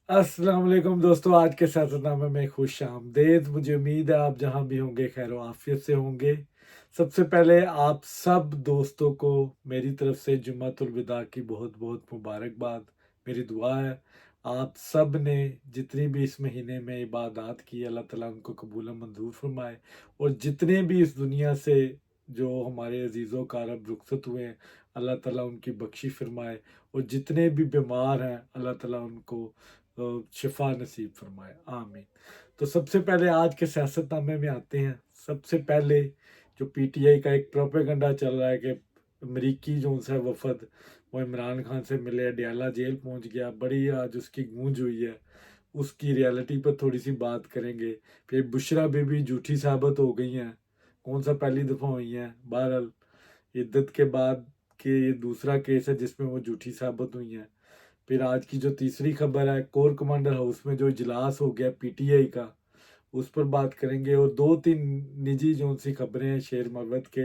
अस्सलाम वालेकुम दोस्तों, आज के सियासतनामे में खुश आमदेद। मुझे उम्मीद है आप जहां भी होंगे खैर आफियत से होंगे। सबसे पहले आप सब दोस्तों को मेरी तरफ से जुम्मतुल विदा की बहुत बहुत मुबारकबाद। मेरी दुआ है आप सब ने जितनी भी इस महीने में इबादत की अल्लाह ताला उनको कबूल मंजूर फरमाए, और जितने भी इस दुनिया से जो हमारे अजीज़ों कारब रुखसत हुए हैं अल्लाह ताला उनकी बख्शी फरमाए, और जितने भी बीमार हैं अल्लाह ताला उनको शिफा नसीब फरमाए, आमीन। तो सबसे पहले आज के सियासतनामे में आते हैं। सबसे पहले जो पीटीआई का एक प्रोपेगंडा चल रहा है कि अमरीकी जो सा वफद वो इमरान खान से मिले, अडयाला जेल पहुंच गया, बड़ी आज उसकी गूंज हुई है। उसकी रियलिटी पर थोड़ी सी बात करेंगे। फिर बुशरा बीबी झूठी साबित हो गई हैं, कौन सा पहली दफ़ा हुई हैं। बहरहाल इद्दत के बाद के ये दूसरा केस है जिसमें वो झूठी साबित हुई हैं। फिर आज की जो तीसरी खबर है, कोर कमांडर हाउस में जो इजलास हो गया पीटीआई का, उस पर बात करेंगे। और दो तीन निजी जो सी खबरें हैं शेर मरवत के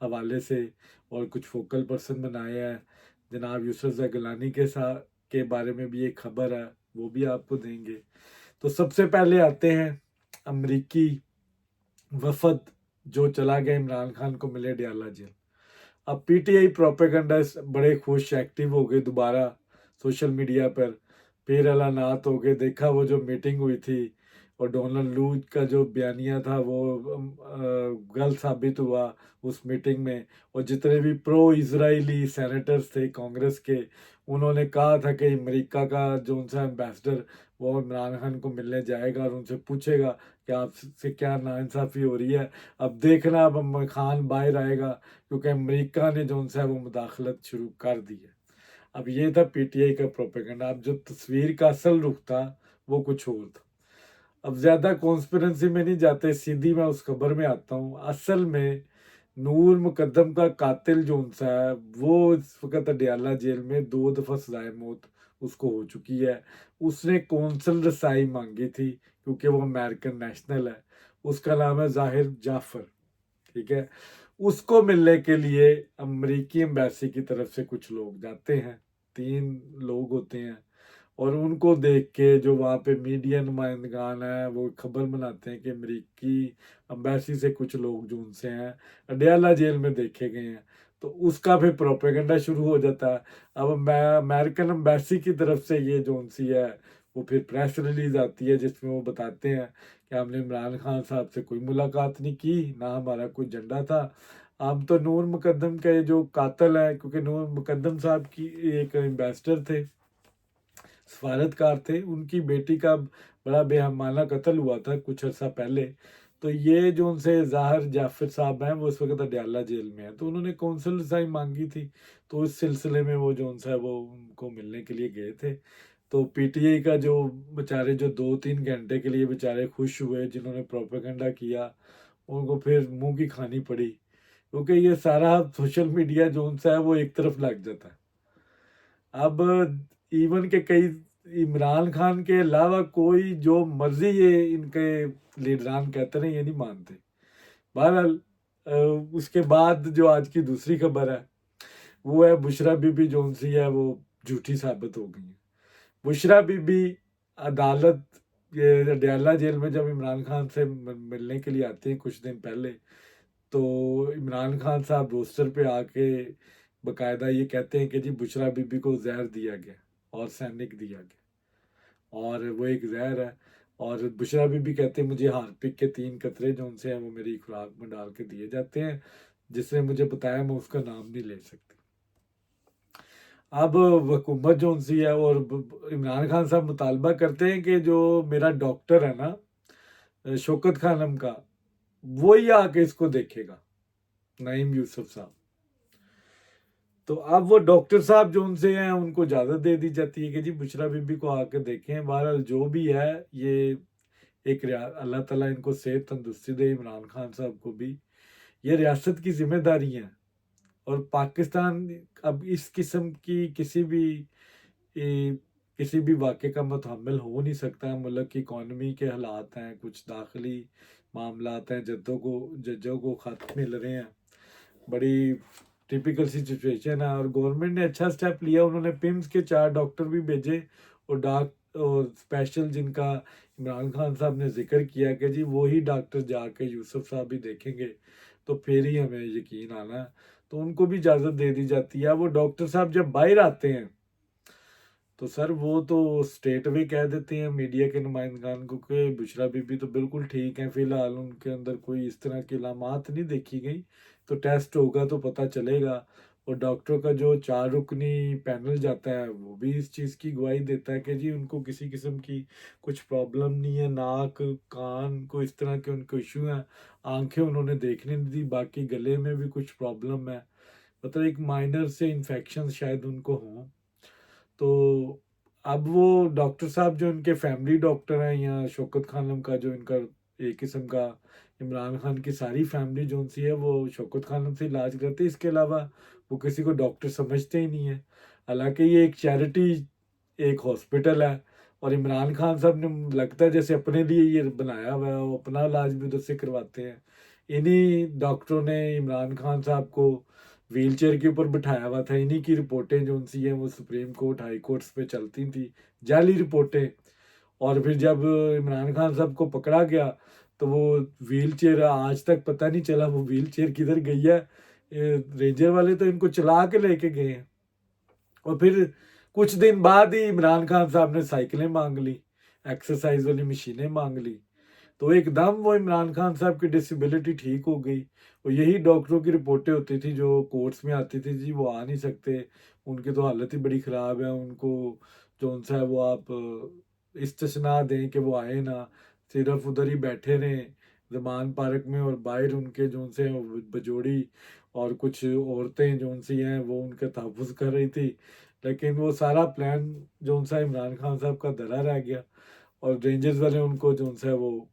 हवाले से, और कुछ फोकल पर्सन बनाए हैं जनाब यूसुफ गिलानी के साथ के बारे में भी एक खबर है, वो भी आपको देंगे। तो सबसे पहले आते हैं अमरीकी वफद जो चला गया इमरान खान को मिले डयाला जेल। अब पीटीआई प्रोपेगंडिस्ट बड़े खुश एक्टिव हो गए दोबारा सोशल मीडिया पर। फिर ऐलानात हो गए, देखा वो जो मीटिंग हुई थी और डोनाल्ड लूज का जो बयानिया था वो गलत साबित हुआ उस मीटिंग में। और जितने भी प्रो इजरायली सेनेटर्स थे कांग्रेस के, उन्होंने कहा था कि अमेरिका का जो उनसा एम्बेसडर वो इमरान खान को मिलने जाएगा और उनसे पूछेगा कि आपसे क्या नाइंसाफ़ी हो रही है। अब देखना अब खान बाहर आएगा, क्योंकि अमेरिका ने जो उनसे वो मुदाखलत शुरू कर दी है। अब ये था पीटीआई का प्रोपेगेंडा। अब जो तस्वीर का असल रुख था वो कुछ और था। अब ज़्यादा कॉन्स्पिरेंसी में नहीं जाते, सीधी मैं उस खबर में आता हूँ। असल में नूर मुकद्दम का कातिल जो उनसा है वो इस वक्त अडयाला जेल में 2 दफ़ा सजाए मौत उसको हो चुकी है। उसने कौंसल रसाई मांगी थी क्योंकि वो अमेरिकन नेशनल है। उसका नाम है जाहिर जाफर, ठीक है। उसको मिलने के लिए अमेरिकी एम्बेसी की तरफ से कुछ लोग जाते हैं, 3 लोग होते हैं। और उनको देख के जो वहाँ पे मीडिया नुमाइंदगान है वो खबर बनाते हैं कि अमेरिकी अम्बेसी से कुछ लोग जो उनसे हैं अडयाला जेल में देखे गए हैं। तो उसका फिर प्रोपेगेंडा शुरू हो जाता है। अब मैं अमेरिकन अम्बेसी की तरफ से ये जो उनसी है वो फिर प्रेस रिलीज आती है जिसमें वो बताते हैं कि हमने इमरान खान साहब से कोई मुलाकात नहीं की, ना हमारा कोई एजेंडा था। हम तो नूर मुकद्दम के जो कातिल है, क्योंकि नूर मुकद्दम साहब की एक एम्बेसडर थे, सफारतकार थे, उनकी बेटी का बड़ा बेहमाना कत्ल हुआ था कुछ अर्सा पहले। तो ये जो उनसे जाहिर जाफिर साहब हैं वो इस वक्त अडयाला जेल में है, तो उन्होंने कौंसल रसाई मांगी थी। तो इस सिलसिले में वो जो उनसे वो उनको मिलने के लिए गए थे। तो पीटीआई का जो बेचारे जो 2-3 घंटे के लिए बेचारे खुश हुए जिन्होंने प्रोपेगेंडा किया, उनको फिर मुंह की खानी पड़ी, क्योंकि ये सारा सोशल मीडिया जो उनसा है वो एक तरफ लग जाता है। अब इवन के कई इमरान खान के अलावा कोई जो मर्जी ये इनके लीडरान कहते रहे ये नहीं मानते। बहरहाल उसके बाद जो आज की दूसरी खबर है वो है बुशरा बीबी जो सी है वो झूठी साबित हो गई है। बुशरा बीबी अदालत ये अडयाला जेल में जब इमरान खान से मिलने के लिए आते हैं कुछ दिन पहले, तो इमरान खान साहब रोस्टर पे आके बकायदा ये कहते हैं कि जी बुशरा बीबी को जहर दिया गया और सैनिक दिया गया, और वो एक जहर है। और बुशरा बीबी कहते हैं मुझे हार्पिक के 3 कतरे जो उनसे हैं वो मेरी खुराक में डाल के दिए जाते हैं, जिसने मुझे बताया मैं उसका नाम नहीं ले सकती। अब हुकूमत जो उनसी है और इमरान खान साहब मुतालबा करते हैं कि जो मेरा डॉक्टर है ना शौकत खानम का, वो ही आके इसको देखेगा, नईम यूसुफ साहब। तो अब वो डॉक्टर साहब जो उनसे हैं उनको इजाज़त दे दी जाती है कि जी बुशरा बीबी को आके देखें। बहरहाल जो भी है ये एक अल्लाह ताला इनको सेहत तंदुरुस्ती दे, इमरान खान साहब को भी। ये रियासत की जिम्मेदारी है, और पाकिस्तान अब इस किस्म की किसी भी वाक़े का मुतहम्मिल हो नहीं सकता। मुल्क की इकॉनमी के हालात हैं, कुछ दाखिली मामलात हैं, जजों को ख़त मिल रहे हैं, बड़ी टिपिकल सी सिचुएशन है। और गवर्नमेंट ने अच्छा स्टेप लिया, उन्होंने पिम्स के 4 डॉक्टर भी भेजे और डार्क और स्पेशल जिनका इमरान खान साहब ने जिक्र किया कि जी वही डॉक्टर जाके यूसुफ साहब भी देखेंगे तो फिर ही हमें यकीन आना है, तो उनको भी इजाज़त दे दी जाती है। वो डॉक्टर साहब जब बाहर आते हैं तो सर वो तो स्टेट वे कह देते हैं मीडिया के नुमाइंदगान को कि बुशरा बीबी तो बिल्कुल ठीक है, फिलहाल उनके अंदर कोई इस तरह की अलामात नहीं देखी गई, तो टेस्ट होगा तो पता चलेगा। और डॉक्टरों का जो 4 रुकनी पैनल जाता है वो भी इस चीज़ की गवाही देता है कि जी उनको किसी किस्म की कुछ प्रॉब्लम नहीं है, नाक कान को इस तरह के उनको इशू हैं, आंखें उन्होंने देखने नहीं दी, बाकी गले में भी कुछ प्रॉब्लम है, मतलब एक माइनर से इन्फेक्शन शायद उनको हों। तो अब वो डॉक्टर साहब जो इनके फैमिली डॉक्टर हैं, या शौकत खानम का जो इनका एक किस्म का, इमरान खान की सारी फैमिली जो सी है वो शौकत खानम से इलाज करते हैं, इसके अलावा वो किसी को डॉक्टर समझते ही नहीं है। हालांकि ये एक चैरिटी एक हॉस्पिटल है, और इमरान खान साहब ने लगता है जैसे अपने लिए ये बनाया हुआ है, वो अपना इलाज भी उधर से करवाते हैं। इन्हीं डॉक्टरों ने इमरान खान साहब को व्हील चेयर के ऊपर बिठाया हुआ था, इन्हीं की रिपोर्टें जो सी हैं वो सुप्रीम कोर्ट हाई कोर्ट्स पे चलती थी, जाली रिपोर्टें। और फिर जब इमरान खान साहब को पकड़ा गया तो वो व्हील चेयर आज तक पता नहीं चला वो व्हील चेयर किधर गई है। रेंजर वाले तो इनको चला के लेके गए हैं। और फिर कुछ दिन बाद ही इमरान खान साहब ने साइकिलें मांग ली, एक्सरसाइज वाली मशीनें मांग ली, तो एकदम वो इमरान खान साहब की डिसेबिलिटी ठीक हो गई। और यही डॉक्टरों की रिपोर्टें होती थी जो कोर्ट्स में आती थी, जी वो आ नहीं सकते, उनकी तो हालत ही बड़ी ख़राब है, उनको जो उनसा है वो आप इस्तिस्ना दें कि वो आए ना, सिर्फ उधर ही बैठे रहें जमान पार्क में, और बाहर उनके जो उनसे बजोड़ी और कुछ औरतें जो उनसी हैं वो उनका तहफ़्फ़ुज़ कर रही थी। लेकिन वो सारा प्लान जो उनसा इमरान खान साहब का धरा रह गया, और रेंजर्स वाले उनको जो उनसे वो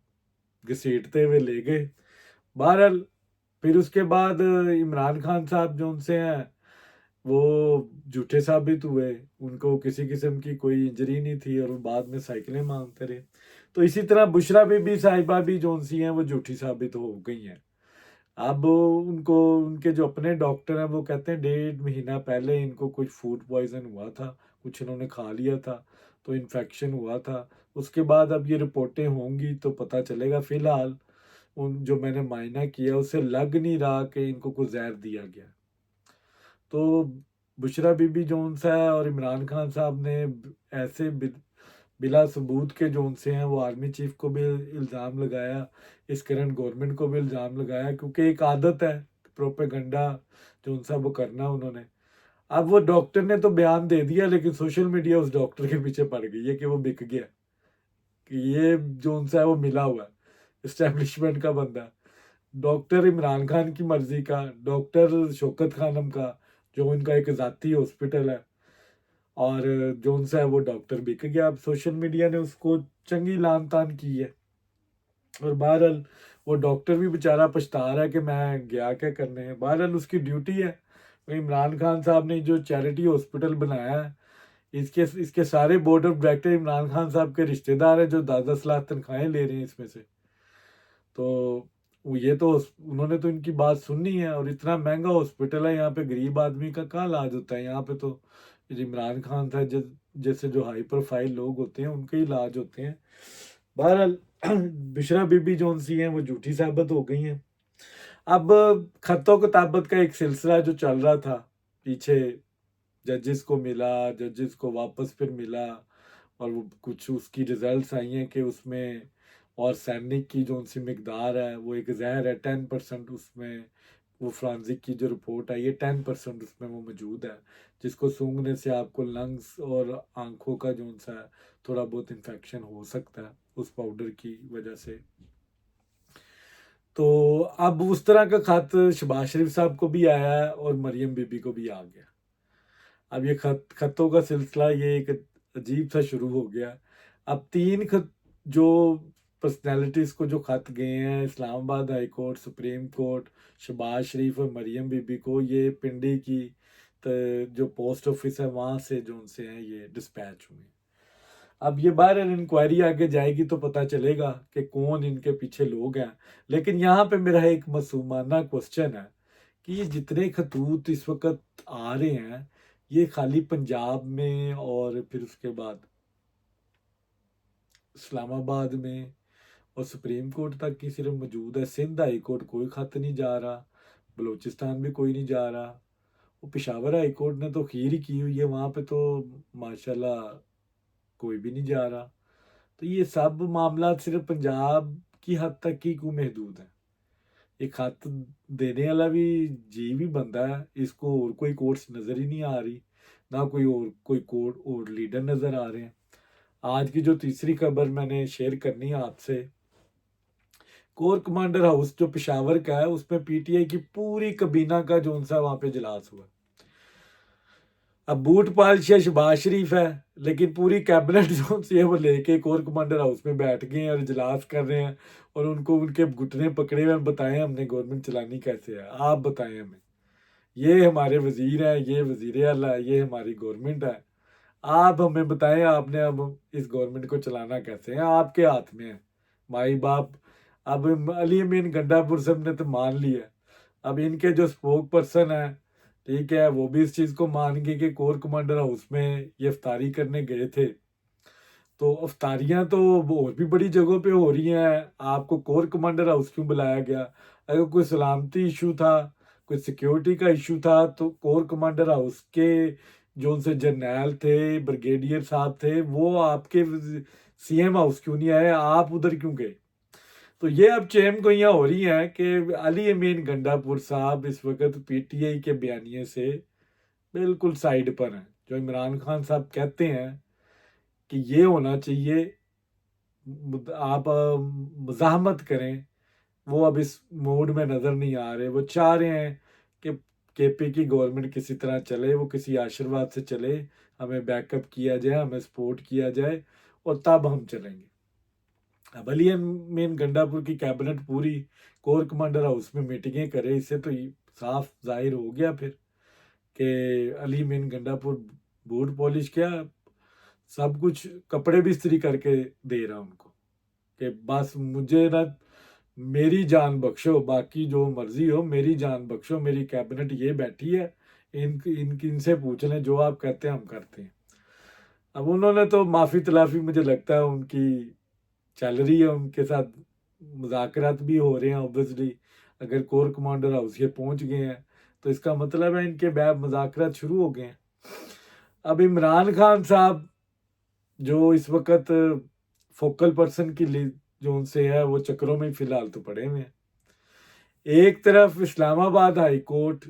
घसीटते हुए ले गए। बहरहाल फिर उसके बाद इमरान खान साहब जो उनसे हैं वो झूठे साबित हुए, उनको किसी किस्म की कोई इंजरी नहीं थी, और वो बाद में साइकिलें मांगते रहे। तो इसी तरह बुशरा बीबी साहिबा भी जो सी हैं वो झूठी साबित हो गई हैं। अब उनको उनके जो अपने डॉक्टर हैं वो कहते हैं 1.5 महीना पहले इनको कुछ फूड पॉइजन हुआ था, कुछ इन्होंने खा लिया था तो इन्फेक्शन हुआ था। उसके बाद अब ये रिपोर्टें होंगी तो पता चलेगा। फिलहाल उन जो मैंने मायना किया उससे लग नहीं रहा कि इनको कुछ जहर दिया गया। तो बुशरा बीबी जोन्स है और इमरान खान साहब ने ऐसे बिला सबूत के जो उनसे हैं वो आर्मी चीफ को भी इल्ज़ाम लगाया, इस करंट गवर्नमेंट को भी इल्ज़ाम लगाया, क्योंकि एक आदत है प्रोपेगंडा जो उनसा वो करना उन्होंने। अब वो डॉक्टर ने तो बयान दे दिया, लेकिन सोशल मीडिया उस डॉक्टर के पीछे पड़ गई है कि वो बिक गया, कि ये जो उनसा है वो मिला हुआ है, इस्टेब्लिशमेंट का बंदा है। डॉक्टर इमरान खान की मर्जी का, डॉक्टर शौकत खानम का जो उनका एक ज़ाती हॉस्पिटल है, और जो उनसे है वो डॉक्टर बिक गया। अब सोशल मीडिया ने उसको चंगी लान तान की है, और बहरहाल वो डॉक्टर भी बेचारा पछता रहा है कि मैं गया क्या करने है। बहरहाल उसकी ड्यूटी है। तो इमरान खान साहब ने जो चैरिटी हॉस्पिटल बनाया है, इसके इसके सारे board of director Imran Khan साहब के रिश्तेदार हैं जो 10-10 लाख तनख्वाहें ले रहे हैं इसमें से। तो ये तो उन्होंने तो इनकी बात सुननी है, और इतना महंगा हॉस्पिटल है, यहाँ पे गरीब आदमी का कहाँ इलाज होता है। यहाँ पे तो इमरान खान था जैसे जो हाई प्रोफाइल लोग होते हैं उनके ही इलाज होते हैं। बहरहाल बिशरा बीबी जो सी हैं वो झूठी साबित हो गई हैं। अब खतों किताबत का एक सिलसिला जो चल रहा था पीछे, जजेस को मिला, जजेस को वापस फिर मिला, और वो कुछ उसकी रिजल्ट्स आई हैं कि उसमें और सैनिक की जो उनसी मकदार है वो एक जहर है 10% उसमें, वो फ्रांसिक की जो रिपोर्ट आई है 10% उसमें वो मौजूद है, जिसको सूंघने से आपको लंग्स और आंखों का जो उनसा है थोड़ा बहुत इन्फेक्शन हो सकता है उस पाउडर की वजह से। तो अब उस तरह का खत शहबाज शरीफ साहब को भी आया है और मरियम बीबी को भी आ गया। अब ये खतों का सिलसिला ये एक अजीब सा शुरू हो गया। अब 3 खत जो पर्सनैलिटीज़ को जो खत गए हैं Islamabad high court, supreme court, Shahbaz Sharif और मरियम बीबी को, ये पिंडी की जो पोस्ट ऑफिस है वहाँ से जो उनसे हैं ये डिस्पैच हुए। अब ये बाहर इंक्वायरी आगे जाएगी तो पता चलेगा कि कौन इनके पीछे लोग हैं। लेकिन यहाँ पे मेरा एक मासूमाना क्वेश्चन है कि ये जितने खतूत इस वक्त आ रहे हैं ये खाली पंजाब में और फिर उसके बाद इस्लामाबाद में, और सुप्रीम कोर्ट तक की सिर्फ मौजूद है। सिंध हाई कोर्ट कोई खत नहीं जा रहा, बलूचिस्तान भी कोई नहीं जा रहा। वो पेशावर हाई कोर्ट ने तो खीर ही की हुई है, वहाँ पे तो माशाल्लाह कोई भी नहीं जा रहा। तो ये सब मामला सिर्फ पंजाब की हद तक ही क्यों महदूद है? एक खत देने वाला भी जी भी बंदा है, इसको और कोई कोर्ट्स नज़र ही नहीं आ रही, ना कोई कोर्ट और लीडर नज़र आ रहे हैं। आज की जो तीसरी खबर मैंने शेयर करनी है आपसे, कोर कमांडर हाउस जो पेशावर का है, उसमें पीटीआई की पूरी कबीना का जो सा वहां पे इजलास हुआ। अब बूट पालिश या शहबाज शरीफ है, लेकिन पूरी कैबिनेट जो सी है वो लेके कोर कमांडर हाउस में बैठ गए हैं और इजलास कर रहे हैं, और उनको उनके घुटने पकड़े हुए बताएं हमने गवर्नमेंट चलानी कैसे है, आप बताएं हमें। ये हमारे वजीर हैं, ये वजीर आला है, ये हमारी गवर्नमेंट है, आप हमें बताएं आपने अब इस गवर्नमेंट को चलाना कैसे है, आपके हाथ में है। माई बाप, अब अली अमीन गंडापुर साहब ने तो मान लिया, अब इनके जो स्पोक पर्सन है, ठीक है, वो भी इस चीज को मान गए कि कोर कमांडर हाउस में ये इफ्तारी करने गए थे। तो अफ्तारियां तो और भी बड़ी जगहों पे हो रही हैं, आपको कोर कमांडर हाउस क्यों बुलाया गया? अगर कोई सलामती इशू था, कोई सिक्योरिटी का इशू था, तो कोर कमांडर हाउस के जो उनसे जर्नैल थे, ब्रिगेडियर साहब थे, वो आपके सीएम हाउस क्यों नहीं आए? आप उधर क्यों गए? तो ये अब चेम गोइयां हो रही हैं कि अली अमीन गंडापुर साहब इस वक्त पीटीआई के बयानिए से बिल्कुल साइड पर हैं। जो इमरान खान साहब कहते हैं कि ये होना चाहिए, आप मज़ाहमत करें, वो अब इस मूड में नज़र नहीं आ रहे। वो चाह रहे हैं कि केपी की गवर्नमेंट किसी तरह चले, वो किसी आशीर्वाद से चले, हमें बैकअप किया जाए, हमें सपोर्ट किया जाए, और तब हम चलेंगे। अब अली मेन गंडापुर की कैबिनेट पूरी कोर कमांडर हाउस में मीटिंगें करे, इससे तो साफ जाहिर हो गया फिर कि Ali main Gandapur boot polish क्या, सब कुछ कपड़े भी इस्त्री करके दे रहा उनको कि बस मुझे ना, मेरी जान बख्शो, बाकी जो मर्जी हो, मेरी जान बख्शो, मेरी कैबिनेट ये बैठी है, इनसे पूछ लें, जो आप कहते हैं हम करते हैं। अब उन्होंने तो माफ़ी तलाफी, मुझे लगता है उनकी चल रही है, उनके साथ मुज़ाकरात भी हो रहे हैं ऑब्वियसली। अगर कोर कमांडर हाउस ये पहुंच गए हैं तो इसका मतलब है इनके बैब मुज़ाकरात शुरू हो गए हैं। अब इमरान खान साहब जो इस वक्त फोकल पर्सन की जो उनसे है, वो चक्रों में फिलहाल तो पड़े हुए हैं। एक तरफ इस्लामाबाद हाई कोर्ट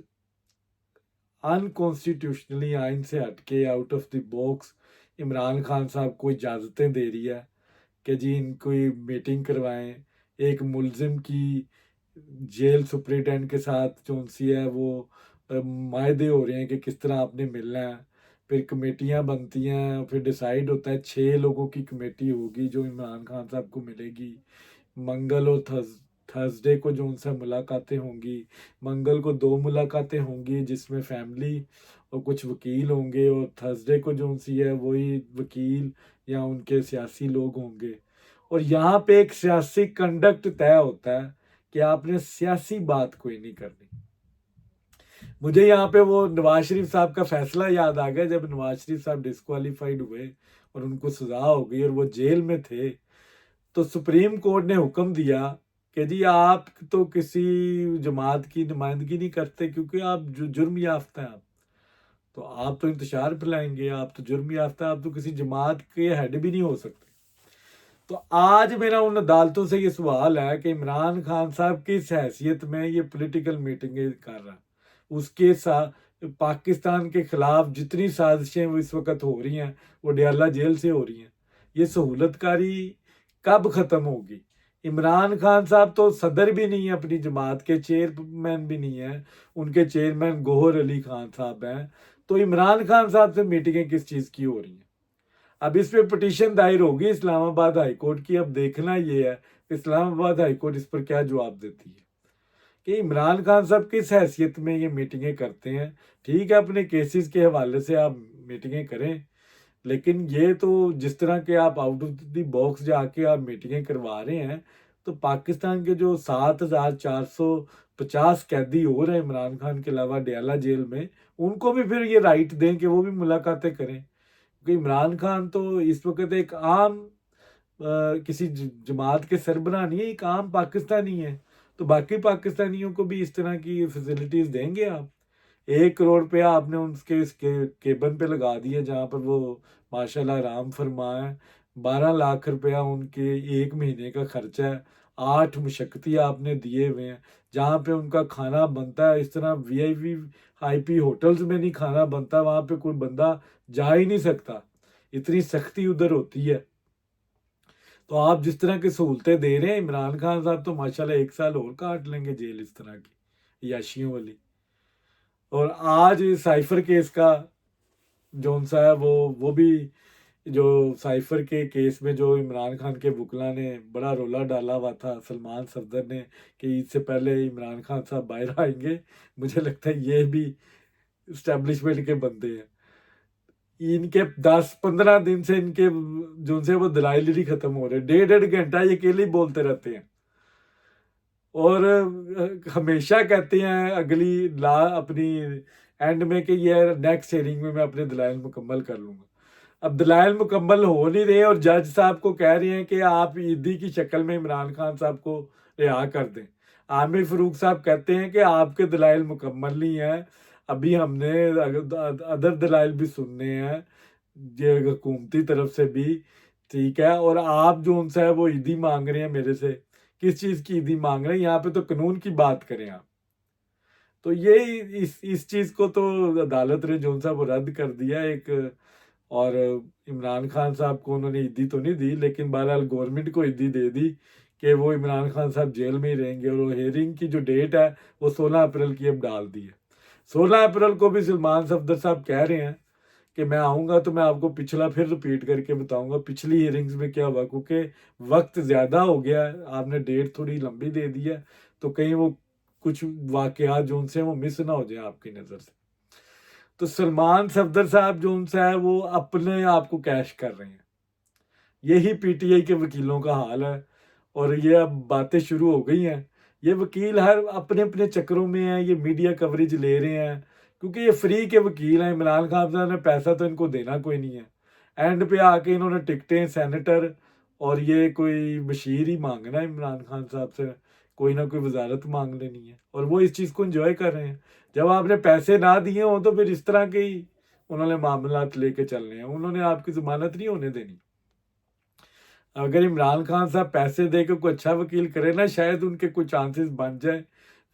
अनकॉन्स्टिट्यूशनली आइन से हटके out of the box Imran Khan साहब को इजाज़तें दे रही है कि जी इनको मीटिंग करवाएं। एक मुलजिम की जेल सुपरिटेंडेंट के साथ जो उनसी है वो मायदे हो रहे हैं कि किस तरह आपने मिलना है, फिर कमेटियां बनती हैं, फिर डिसाइड होता है 6 लोगों की कमेटी होगी जो इमरान खान साहब को मिलेगी। मंगल और थर्सडे को जो उनसे मुलाकातें होंगी, मंगल को 2 मुलाकातें होंगी जिसमें फैमिली और कुछ वकील होंगे, और थर्सडे को जो उनसी है वही वकील या उनके सियासी लोग होंगे। और यहाँ पे एक सियासी कंडक्ट तय होता है कि आपने सियासी बात कोई नहीं करनी। मुझे यहाँ पे वो नवाज शरीफ साहब का फैसला याद आ गया, जब नवाज शरीफ साहब डिस्क्वालीफाइड हुए और उनको सजा हो गई और वो जेल में थे, तो सुप्रीम कोर्ट ने हुक्म दिया कि जी आप तो किसी जमात की नुमाइंदगी नहीं करते, क्योंकि आप जुर्म याफ्ता हैं, आप तो इंतशार फैलाएंगे, आप तो जुर्म याफ्ता, आप तो किसी जमात के हेड भी नहीं हो सकते। तो आज मेरा उन अदालतों से ये सवाल है कि इमरान खान साहब किस हैसियत में ये पॉलिटिकल मीटिंगें कर रहा है? उसके साथ पाकिस्तान के खिलाफ जितनी साजिशें वो इस वक्त हो रही हैं, वो डयाला जेल से हो रही हैं। ये सहूलतकारी कब ख़त्म होगी? इमरान खान साहब तो सदर भी नहीं है अपनी जमात के, चेयरमैन भी नहीं है, उनके चेयरमैन गोहर अली खान साहब हैं। तो इमरान खान साहब से मीटिंगें किस चीज़ की हो रही हैं? अब इस पे पिटीशन दायर होगी इस्लामाबाद हाई कोर्ट की। अब देखना ये है इस्लामाबाद हाई कोर्ट इस पर क्या जवाब देती है कि इमरान खान साहब किस हैसियत में ये मीटिंगें करते हैं। ठीक है, अपने केसेस के हवाले से आप मीटिंगें करें, लेकिन ये तो जिस तरह के आप आउट ऑफ द बॉक्स जाके आप मीटिंगें करवा रहे हैं, तो पाकिस्तान के जो 7,450 कैदी और हैं इमरान खान के अलावा डयाला जेल में, उनको भी फिर ये राइट दें कि वो भी मुलाकातें करें। क्योंकि इमरान खान तो इस वक्त एक आम किसी जमात के सरबराह नहीं है, एक आम पाकिस्तानी है। तो बाकी पाकिस्तानियों को भी इस तरह की फैसिलिटीज देंगे आप? 1 करोड़ रुपया आपने उसके इसके केबन पे लगा दिया जहाँ पर वो माशाल्लाह आराम फरमा है। 12 लाख रुपया उनके 1 महीने का खर्चा है। 8 मुशक्कती आपने दिए हुए हैं। जहाँ पे उनका खाना बनता है, इस तरह वीआईपी आईपी होटल्स में नहीं खाना बनता, वहाँ पे कोई बंदा जा ही नहीं सकता, इतनी सख्ती उधर होती है। तो आप जिस तरह की सहूलतें दे रहे हैं, इमरान खान साहब तो माशाल्लाह 1 साल और काट लेंगे जेल इस तरह की याशियों वाली। और आज साइफर केस का जोन सा है वो भी, जो साइफर के केस में जो इमरान खान के वकला ने बड़ा रोला डाला हुआ था सलमान सफदर ने कि इससे पहले इमरान खान साहब बाहर आएंगे, मुझे लगता है ये भी इस्टेब्लिशमेंट के बंदे हैं। इनके 10-15 दिन से इनके जो से वो दलाइल ही नहीं खत्म हो रहे, 1.5-1.5 घंटा ये अकेले ही बोलते रहते हैं। और हमेशा कहते हैं अगली ला अपनी एंड में कि ये नेक्स्ट हेयरिंग में मैं अपने दलाइल मुकम्मल कर लूंगा। अब दलाइल मुकम्मल हो नहीं रहे और जज साहब को कह रहे हैं कि आप ईदी की शक्ल में इमरान खान साहब को रिहा कर दें। आमिर फरूक साहब कहते हैं कि आपके दलाइल मुकम्मल नहीं है, अभी हमने अदर दलाइल भी सुनने हैं ये हुकूमती तरफ से भी। ठीक है, और आप जो उनसे है वो ईदी मांग रहे हैं मेरे से, किस चीज़ की ईदी मांग रहे हैं? यहाँ पे तो कानून की बात करें आप। तो ये इस चीज़ को तो अदालत ने जो सा वो रद्द कर दिया एक। और इमरान खान साहब को उन्होंने ईदी तो नहीं दी, लेकिन बहरहाल गवर्नमेंट को ईदी दे दी कि वो इमरान खान साहब जेल में ही रहेंगे। और वो हेयरिंग की जो डेट है वो 16 अप्रैल की अब डाल दी है। 16 अप्रैल को भी सलमान सफदर साहब कह रहे हैं कि मैं आऊँगा तो मैं आपको पिछला फिर रिपीट करके बताऊंगा पिछली हियरिंग्स में क्या हुआ, क्योंकि वक्त ज़्यादा हो गया है, आपने डेट थोड़ी लंबी दे दी है, तो कहीं वो कुछ वाकयात जो उनसे वो मिस ना हो जाए आपकी नज़र से। तो सलमान सफदर साहब जो उनसे है वो अपने आप को कैश कर रहे हैं। यही पीटीआई के वकीलों का हाल है। और ये अब बातें शुरू हो गई हैं। ये वकील हर अपने अपने चक्करों में हैं, ये मीडिया कवरेज ले रहे हैं क्योंकि ये फ्री के वकील हैं। इमरान खान साहब ने पैसा तो इनको देना कोई नहीं है। एंड पे आके इन्होंने टिकटें सेनेटर और ये कोई बशीर ही मांगना है इमरान खान साहब से, कोई ना कोई वजारत मांग लेनी है, और वो इस चीज़ को इंजॉय कर रहे हैं। जब आपने पैसे ना दिए हों तो फिर इस तरह के ही उन्होंने मामला लेके चलने हैं, उन्होंने आपकी जमानत नहीं होने देनी। अगर इमरान खान साहब पैसे दे के कोई अच्छा वकील करे ना, शायद उनके कुछ चांसेस बन जाए।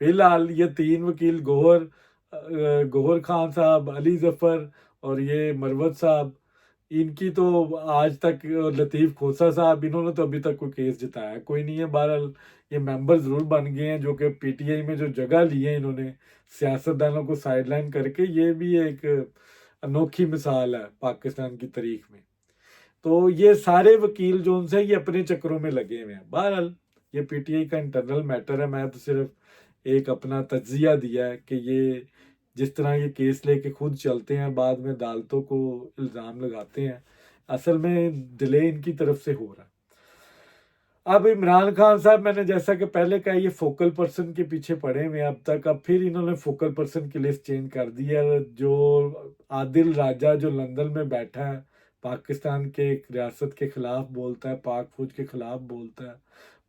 फिलहाल ये 3 वकील गौहर खान साहब, अली जफर और ये मरवत साहब, इनकी तो आज तक, लतीफ़ खोसा साहब, इन्होंने तो अभी तक कोई केस जिताया कोई नहीं है। बहरहाल ये मेंबर ज़रूर बन गए हैं, जो कि पीटीआई में जो जगह ली है इन्होंने सियासतदानों को साइडलाइन करके, ये भी एक अनोखी मिसाल है पाकिस्तान की तारीख में। तो ये सारे वकील जो उनसे ये अपने चक्करों में लगे हुए हैं। बहरहाल ये पीटीआई का इंटरनल मैटर है, मैं तो सिर्फ एक अपना तज्जिया दिया है कि ये जिस तरह ये केस लेके खुद चलते हैं, बाद में अदालतों को इल्ज़ाम लगाते हैं, असल में डिले इनकी तरफ से हो रहा है। अब इमरान खान साहब, मैंने जैसा कि पहले कहा, ये फोकल पर्सन के पीछे पड़े हुए हैं अब तक। अब फिर इन्होंने फोकल पर्सन की लिस्ट चेंज कर दी है। जो आदिल राजा जो लंदन में बैठा है, पाकिस्तान के एक रियासत के खिलाफ बोलता है, पाक फौज के खिलाफ बोलता है,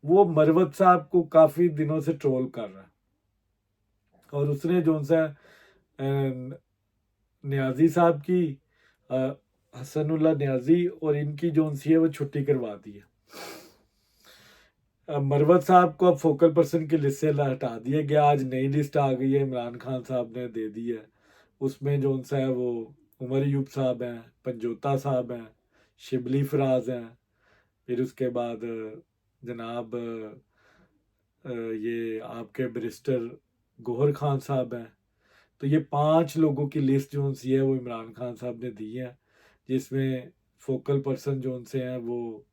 वो मरवत साहब को काफ़ी दिनों से ट्रोल कर रहा है। और उसने जो सा न्याजी साहब की, हसनुल्लाह न्याजी, और इनकी जो सी है वो छुट्टी करवा दी है। मरवत साहब को अब फोकल पर्सन की लिस्ट से हटा दिया गया। आज नई लिस्ट आ गई है, इमरान खान साहब ने दे दी है। उसमें जो उनसा है वो उमर अयूब साहब हैं, पंजोता साहब हैं, शिबली फराज हैं, फिर उसके बाद जनाब ये आपके बैरिस्टर गौहर खान साहब हैं। तो ये 5 लोगों की लिस्ट जो उनसी है वो इमरान खान साहब ने दी है, जिसमें फोकल पर्सन जो उनसे हैं वो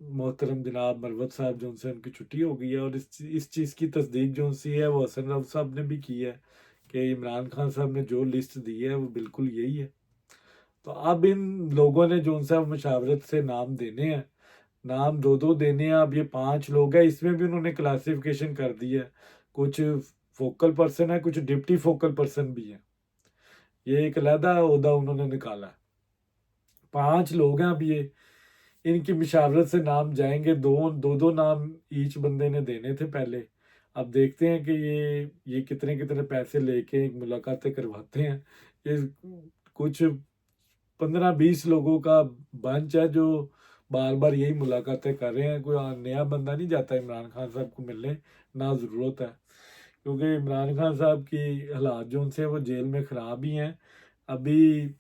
मोहतरम जनाब मरवत साहब जो उनसे उनकी छुट्टी हो गई है। और इस चीज़ की तस्दीक जो सी है वो हसन रऊफ साहब ने भी की है कि इमरान खान साहब ने जो लिस्ट दी है वो बिल्कुल यही है। तो अब इन लोगों ने जो उनसे मशावरत से नाम देने हैं, नाम 2-2 देने हैं। अब ये 5 लोग हैं, इसमें भी उन्होंने क्लासिफिकेशन कर दी है, कुछ फोकल पर्सन है, कुछ डिप्टी फोकल पर्सन भी है। ये एक अलहदा ओहदा उन्होंने निकाला है। 5 लोग हैं अब ये। इनकी मुशावरत से नाम जाएंगे, दो दो दो नाम ईच बंदे ने देने थे पहले। अब देखते हैं कि ये कितने कितने पैसे लेके मुलाकातें करवाते हैं। ये कुछ 15-20 लोगों का बंच है जो बार बार यही मुलाकातें कर रहे हैं। कोई नया बंदा नहीं जाता इमरान खान साहब को मिलने, ना ज़रूरत है, क्योंकि इमरान खान साहब की हालात जो उनसे वो जेल में ख़राब ही हैं। अभी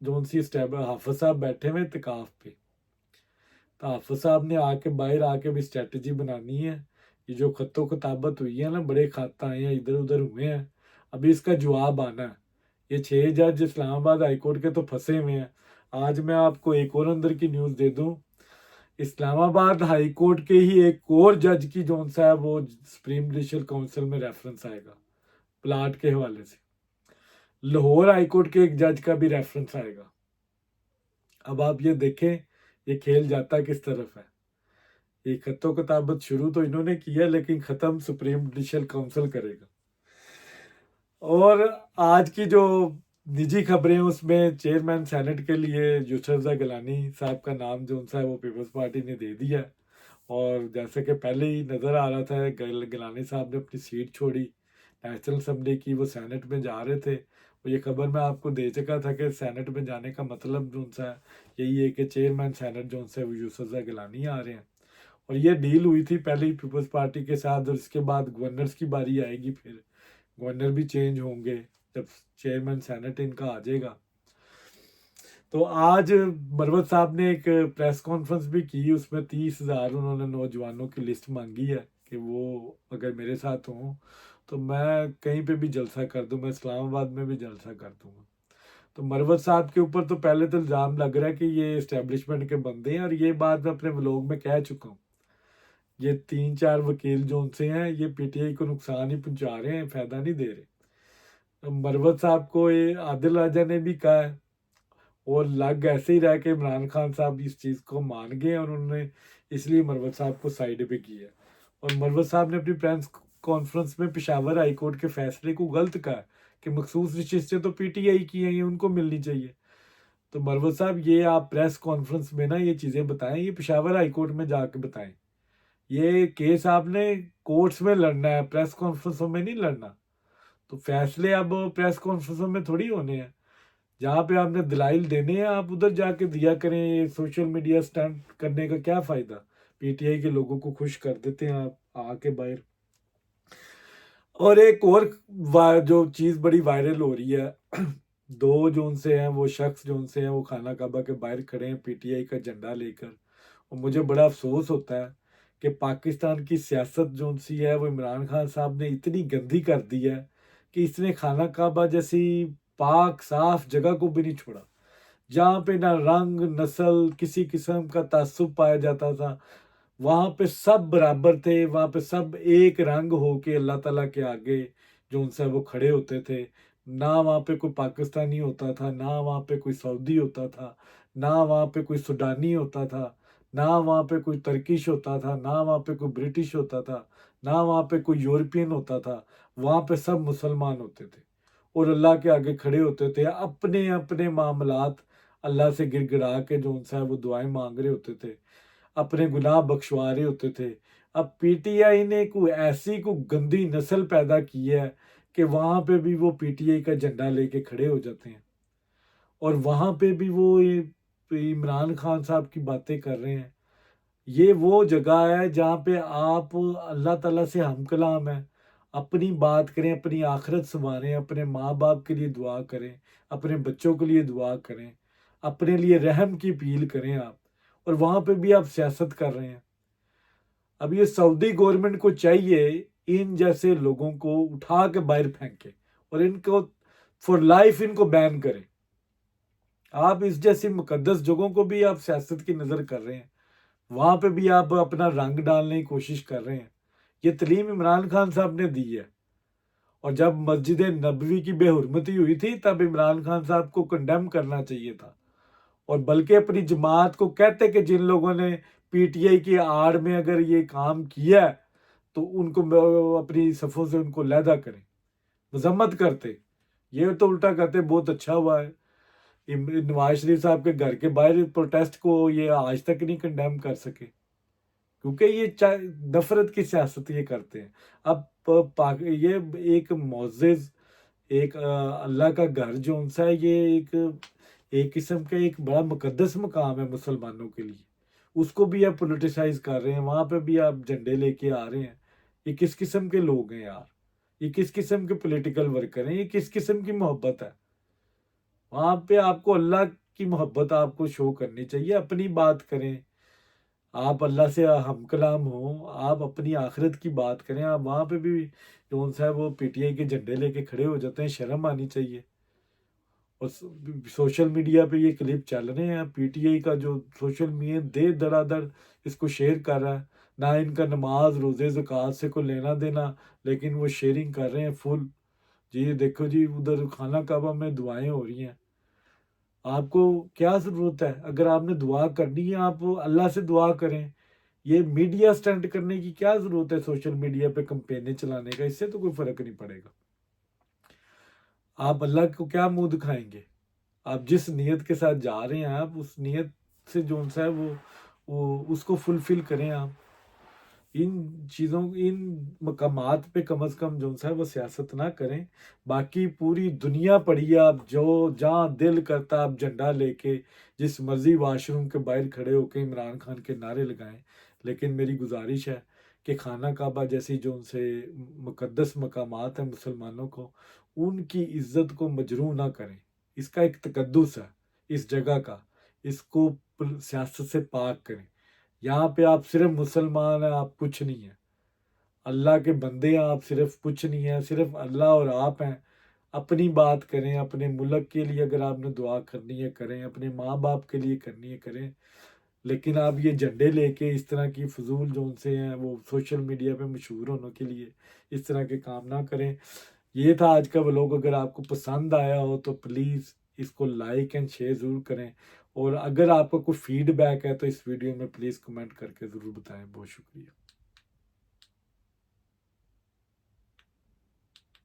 जो उनसी स्टेब हाफिज साहब बैठे हुए इत्तेकाफ पे, तो हाफिज साहब ने आके बाहर आके भी स्ट्रेटजी बनानी है। ये जो खत्तो खताबत हुई है ना, बड़े खत आए हैं, इधर उधर हुए हैं, अभी इसका जवाब आना है। ये 6 जज इस्लामाबाद हाईकोर्ट के तो फंसे हुए हैं। आज मैं आपको एक और अंदर की न्यूज़ दे दूं, इस्लामाबाद हाई कोर्ट के ही एक और जज की जोन सा है वो सुप्रीम जुडिशल काउंसिल में रेफरेंस आएगा प्लाट के हवाले से। लाहौर हाई कोर्ट के एक जज का भी रेफरेंस आएगा। अब आप ये देखें ये खेल जाता किस तरफ है। ये खत्तो किताबत शुरू तो इन्होंने किया, लेकिन खत्म सुप्रीम जुडिशल काउंसिल करेगा। और आज की जो निजी खबरें उसमें चेयरमैन सेनेट के लिए यूसुफ गिलानी साहब का नाम जो उनसा है वो पीपल्स पार्टी ने दे दिया। और जैसे कि पहले ही नज़र आ रहा था, गिलानी साहब ने अपनी सीट छोड़ी नेशनल असम्बली की, वो सेनेट में जा रहे थे। और ये खबर मैं आपको दे चुका था कि सेनेट में जाने का मतलब जो उनसा है यही है कि चेयरमैन सेनेट जो उनसे वो यूसुफ गिलानी आ रहे हैं। और ये डील हुई थी पहले ही पीपल्स पार्टी के साथ, और इसके बाद गवर्नर्स की बारी आएगी, फिर गवर्नर भी चेंज होंगे जब चेयरमैन सेनेट इनका आ जाएगा। तो आज मरवत साहब ने एक प्रेस कॉन्फ्रेंस भी की, उसमें 30,000 उन्होंने नौजवानों की लिस्ट मांगी है कि वो अगर मेरे साथ हों तो मैं कहीं पे भी जलसा कर दूं, मैं इस्लामाबाद में भी जलसा कर दूंगा। तो मरवत साहब के ऊपर तो पहले तो इल्ज़ाम लग रहा है कि ये इस्टेब्लिशमेंट के बंदे हैं, और ये बात मैं अपने व्लॉग में कह चुका हूँ। ये 3-4 वकील जो उनसे हैं ये पीटीआई को नुकसान ही पहुंचा रहे हैं, फायदा नहीं दे रहे। तो मरवत साहब को ये आदिल राजा ने भी कहा है, और लग ऐसे ही रहा कि इमरान खान साहब इस चीज़ को मान गए और उन्होंने इसलिए मरवत साहब को साइड पे किया। और मरवत साहब ने अपनी प्रेस कॉन्फ्रेंस में पेशावर हाई कोर्ट के फैसले को गलत कहा कि मखसूस नशिस्तें तो पीटीआई की हैं, ये उनको मिलनी चाहिए। तो मरवत साहब ये आप प्रेस कॉन्फ्रेंस में ना ये चीज़ें बताएं, ये पेशावर हाई कोर्ट में जाके बताएं। ये केस आपने कोर्ट्स में लड़ना है, प्रेस कॉन्फ्रेंसों में नहीं लड़ना। तो फैसले अब प्रेस कॉन्फ्रेंसों में थोड़ी होने हैं, जहाँ पे आपने दलाइल देने हैं आप उधर जाके दिया करें। ये सोशल मीडिया स्टंट करने का क्या फ़ायदा। पीटीआई के लोगों को खुश कर देते हैं आप आके बाहर। और एक और जो चीज़ बड़ी वायरल हो रही है, दो जो उनसे हैं वो शख्स जो उनसे हैं वो खाना काबा के बाहर खड़े हैं पीटीआई का झंडा लेकर। और मुझे बड़ा अफसोस होता है कि पाकिस्तान की सियासत जो उनसी है वो इमरान खान साहब ने इतनी गंदी कर दी है कि इसने खाना काबा जैसी पाक साफ जगह को भी नहीं छोड़ा, जहाँ पे ना रंग नस्ल किसी किस्म का तासुब पाया जाता था। वहाँ पे सब बराबर थे, वहाँ पे सब एक रंग होके अल्लाह ताला के आगे जो उनसे वो खड़े होते थे। ना वहाँ पे कोई पाकिस्तानी होता था, ना वहाँ पे कोई सऊदी होता था, ना वहाँ पे कोई सुडानी होता था, ना वहाँ पे कोई तर्किश होता था, ना वहाँ पे कोई ब्रिटिश होता था, ना वहाँ पे कोई यूरोपियन होता था। वहाँ पे सब मुसलमान होते थे और अल्लाह के आगे खड़े होते थे, अपने अपने मामलात अल्लाह से गिड़गिड़ा के जो उनसे वो दुआएं मांग रहे होते थे, अपने गुनाह बख्शवा रहे होते थे। अब पीटीआई ने कोई ऐसी को गंदी नस्ल पैदा की है कि वहाँ पे भी वो पीटीआई का झंडा लेके खड़े हो जाते हैं, और वहाँ पे भी वो इमरान खान साहब की बातें कर रहे हैं। ये वो जगह है जहाँ पे आप अल्लाह ताला से हम कलाम है, अपनी बात करें, अपनी आखिरत संवारें, अपने माँ बाप के लिए दुआ करें, अपने बच्चों के लिए दुआ करें, अपने लिए रहम की अपील करें आप। और वहाँ पे भी आप सियासत कर रहे हैं। अब ये सऊदी गवर्नमेंट को चाहिए इन जैसे लोगों को उठा के बाहर फेंके और इनको फॉर लाइफ इनको बैन करें। आप इस जैसी मुकद्दस जगहों को भी आप सियासत की नज़र कर रहे हैं, वहां पे भी आप अपना रंग डालने की कोशिश कर रहे हैं। ये तलीम इमरान खान साहब ने दी है। और जब मस्जिद नबवी की बेहुरमती हुई थी तब इमरान खान साहब को कंडेम करना चाहिए था, और बल्कि अपनी जमात को कहते कि जिन लोगों ने पीटीआई की आड़ में अगर ये काम किया है तो उनको अपनी सफ़ों से उनको लहदा करें, मजम्मत करते। ये तो उल्टा कहते बहुत अच्छा हुआ है। नवाज शरीफ साहब के घर के बाहर प्रोटेस्ट को ये आज तक नहीं कंडेम कर सके, क्योंकि ये नफरत की सियासत ये करते हैं। अब ये एक मोअज़्ज़िज़, एक अल्लाह का घर जो उनसा है, ये एक किस्म का एक बड़ा मुकद्दस मकाम है मुसलमानों के लिए, उसको भी आप पोलिटिसाइज कर रहे हैं, वहां पे भी आप झंडे लेके आ रहे हैं। ये किस किस्म के लोग हैं यार, ये किस किस्म के पॉलिटिकल वर्कर हैं, ये किस किस्म की मोहब्बत है। वहां पे आपको अल्लाह की मोहब्बत आपको शो करनी चाहिए, अपनी बात करें, आप अल्लाह से हम कलाम हो, आप अपनी आखिरत की बात करें। आप वहां पे भी जो सा है वो पीटीआई के झंडे लेके खड़े हो जाते हैं, शर्म आनी चाहिए। और सोशल मीडिया पे ये क्लिप चल रहे हैं, पीटीआई का जो सोशल मीडिया दे धड़ाधड़ इसको शेयर कर रहा है, ना इनका नमाज रोजे ज़कात से कोई लेना देना, लेकिन वो शेयरिंग कर रहे हैं फुल। जी देखो जी, उधर खाना काबा में दुआएं हो रही हैं। आपको क्या ज़रूरत है? अगर आपने दुआ करनी है, आप अल्लाह से दुआ करें। ये मीडिया स्टंट करने की क्या ज़रूरत है? सोशल मीडिया पे कंपेनें चलाने का, इससे तो कोई फ़र्क नहीं पड़ेगा। आप अल्लाह को क्या मुंह दिखाएंगे? आप जिस नीयत के साथ जा रहे हैं, आप उस नीयत से जो सा है वो उसको फुलफिल करें। आप इन चीज़ों, इन मकामात पे कम से कम जो सा है वो सियासत ना करें। बाकी पूरी दुनिया पड़ी है, आप जो जहाँ दिल करता आप झंडा लेके जिस मर्जी वाशरूम के बाहर खड़े होकर इमरान खान के नारे लगाएं। लेकिन मेरी गुजारिश है कि खाना काबा जैसी जो उनसे मुकद्दस मकामात हैं मुसलमानों को, उनकी इज्जत को मजरूह ना करें। इसका एक तकद्दुस है इस जगह का, इसको सियासत से पाक करें। यहाँ पे आप सिर्फ मुसलमान हैं, आप कुछ नहीं है। अल्लाह के बंदे हैं, आप सिर्फ कुछ नहीं है, सिर्फ अल्लाह और आप हैं। अपनी बात करें, अपने मुल्क के लिए अगर आपने दुआ करनी है करें, अपने माँ बाप के लिए करनी है करें। लेकिन आप ये झंडे लेके इस तरह की फजूल जो उनसे हैं वो सोशल मीडिया पे मशहूर होने के लिए इस तरह के काम ना करें। ये था आज का व्लॉग। अगर आपको पसंद आया हो तो प्लीज़ इसको लाइक एंड शेयर ज़रूर करें, और अगर आपका कोई फीडबैक है तो इस वीडियो में प्लीज़ कमेंट करके ज़रूर बताएं। बहुत शुक्रिया।